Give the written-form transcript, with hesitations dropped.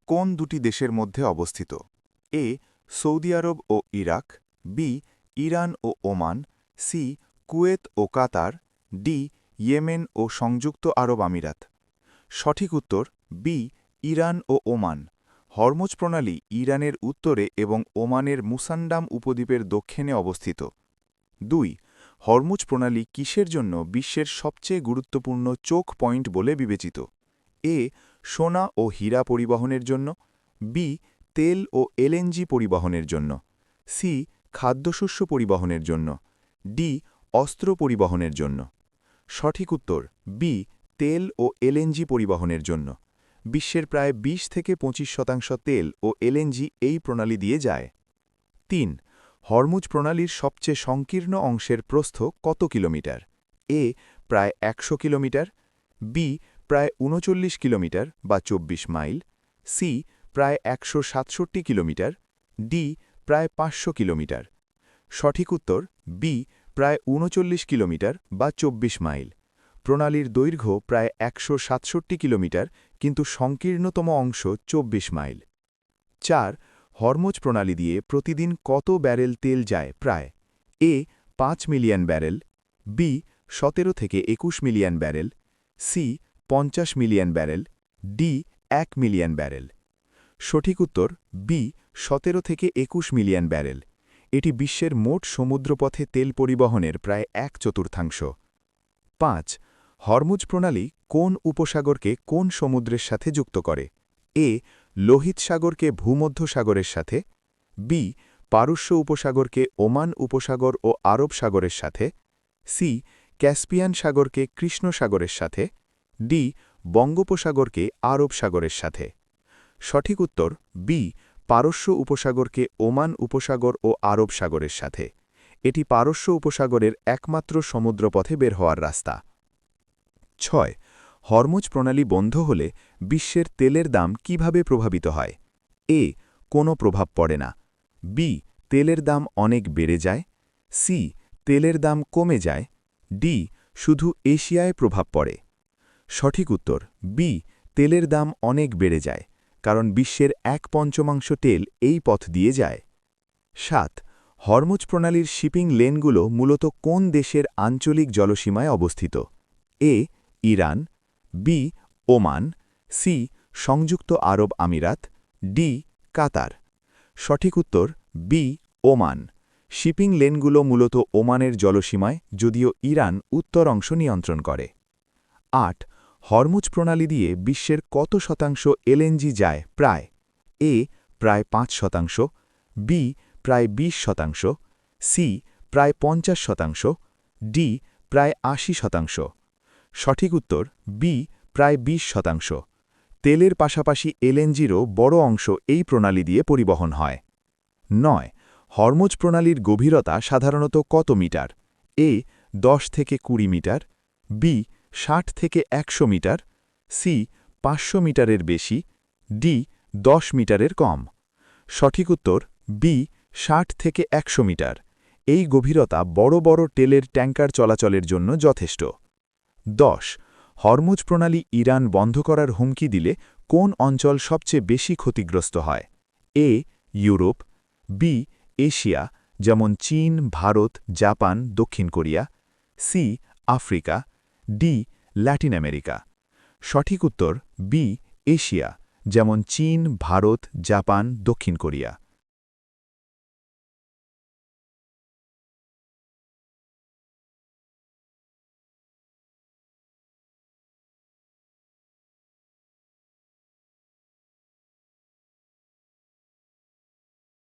কোন দুটি দেশের মধ্যে অবস্থিত? এ সৌদি আরব ও ইরাক, বি ইরান ও ওমান, সি কুয়েত ও কাতার, ডি ইয়েমেন ও সংযুক্ত আরব আমিরাত। সঠিক উত্তর বি ইরান ও ওমান। হরমুজ প্রণালী ইরানের উত্তরে এবং ওমানের মুসান্ডাম উপদ্বীপের দক্ষিণে অবস্থিত। 2. হরমুজ প্রণালী কিসের জন্য বিশ্বের সবচেয়ে গুরুত্বপূর্ণ চোখ পয়েন্ট বলে বিবেচিত? এ সোনা ও হীরা পরিবহনের জন্য, বি তেল ও এলএনজি পরিবহনের জন্য, সি খাদ্যশস্য পরিবহনের জন্য, ডি অস্ত্র পরিবহনের জন্য। সঠিক উত্তর বি তেল ও এলএনজি পরিবহনের জন্য। বিশ্বের প্রায় 20-25% তেল ও এলএনজি এই প্রণালী দিয়ে যায়। 3. হরমুজ প্রণালীর সবচেয়ে সংকীর্ণ অংশের প্রস্থ কত কিলোমিটার? এ প্রায় 100 কিলোমিটার, বি প্রায় 39 কিলোমিটার বা 24 মাইল, সি প্রায় 167 কিলোমিটার, ডি প্রায় 500 কিলোমিটার। সঠিক উত্তর বি প্রায় 39 কিলোমিটার বা 24 মাইল। প্রণালীর দৈর্ঘ্য প্রায় 167 কিলোমিটার, কিন্তু সংকীর্ণতম অংশ 24 মাইল। 4. হরমুজ প্রণালী দিয়ে প্রতিদিন কত ব্যারেল তেল যায় প্রায়? A 5 million barrel, B 17-21 million barrel, C 50 million barrel, D 1 million barrel. সঠিক উত্তর বি 17-21 মিলিয়ন ব্যারেল। এটি বিশ্বের মোট সমুদ্রপথে তেল পরিবহনের প্রায় 1/4। 5. হরমুজ প্রণালী কোন উপসাগরকে কোন সমুদ্রের সাথে যুক্ত করে? এ লোহিত সাগরকে ভূমধ্যসাগরের সাথে, বি পারস্য উপসাগরকে ওমান উপসাগর ও আরব সাগরের সাথে, সি ক্যাসপিয়ান সাগরকে কৃষ্ণ সাগরের সাথে, ডি বঙ্গোপসাগরকে আরব সাগরের সাথে। সঠিক উত্তর বি পারস্য উপসাগরকে ওমান উপসাগর ও আরব সাগরের সাথে। এটি পারস্য উপসাগরের একমাত্র সমুদ্রপথে বের হওয়ার রাস্তা। 6. হরমুজ প্রণালী বন্ধ হলে বিশ্বের তেলের দাম কিভাবে প্রভাবিত হয়? এ কোনো প্রভাব পড়ে না, বি তেলের দাম অনেক বেড়ে যায়, সি তেলের দাম কমে যায়, ডি শুধু এশিয়ায় প্রভাব পড়ে। সঠিক উত্তর বি তেলের দাম অনেক বেড়ে যায়, কারণ বিশ্বের 1/5 তেল এই পথ দিয়ে যায়। 7. হরমুজ প্রণালীর শিপিং লেনগুলো মূলত কোন দেশের আঞ্চলিক জলসীমায় অবস্থিত? এ ইরান, বি ওমান, সি সংযুক্ত আরব আমিরাত, ডি কাতার। সঠিক উত্তর বি ওমান। শিপিং লেনগুলো মূলত ওমানের জলসীমায়, যদিও ইরান উত্তর অংশ নিয়ন্ত্রণ করে। 8. হরমুজ প্রণালী দিয়ে বিশ্বের কত শতাংশ এলএনজি যায় প্রায়? এ প্রায় 5%, বি প্রায় 20%, সি প্রায় 50%, ডি প্রায় 80%। সঠিক উত্তর বি প্রায় 20%। তেলের পাশাপাশি এলএনজিরও বড় অংশ এই প্রণালী দিয়ে পরিবহন হয়। 9. হরমুজ প্রণালীর গভীরতা সাধারণত কত মিটার? এ 10-20 মিটার, বি 60-100 মিটার, সি 500 মিটারের বেশি, ডি 10 মিটারের কম। সঠিক উত্তর বি 60-100 মিটার। এই গভীরতা বড় বড় তেলের ট্যাঙ্কার চলাচলের জন্য যথেষ্ট। 10. হরমুজ প্রণালী ইরান বন্ধ করার হুমকি দিলে কোন অঞ্চল সবচেয়ে বেশি ক্ষতিগ্রস্ত হয়? এ ইউরোপ, বি এশিয়া যেমন চীন, ভারত, জাপান, দক্ষিণ Korea, C Africa, D Latin America. সঠিক উত্তর বি এশিয়া যেমন চীন, ভারত, জাপান, দক্ষিণ কোরিয়া।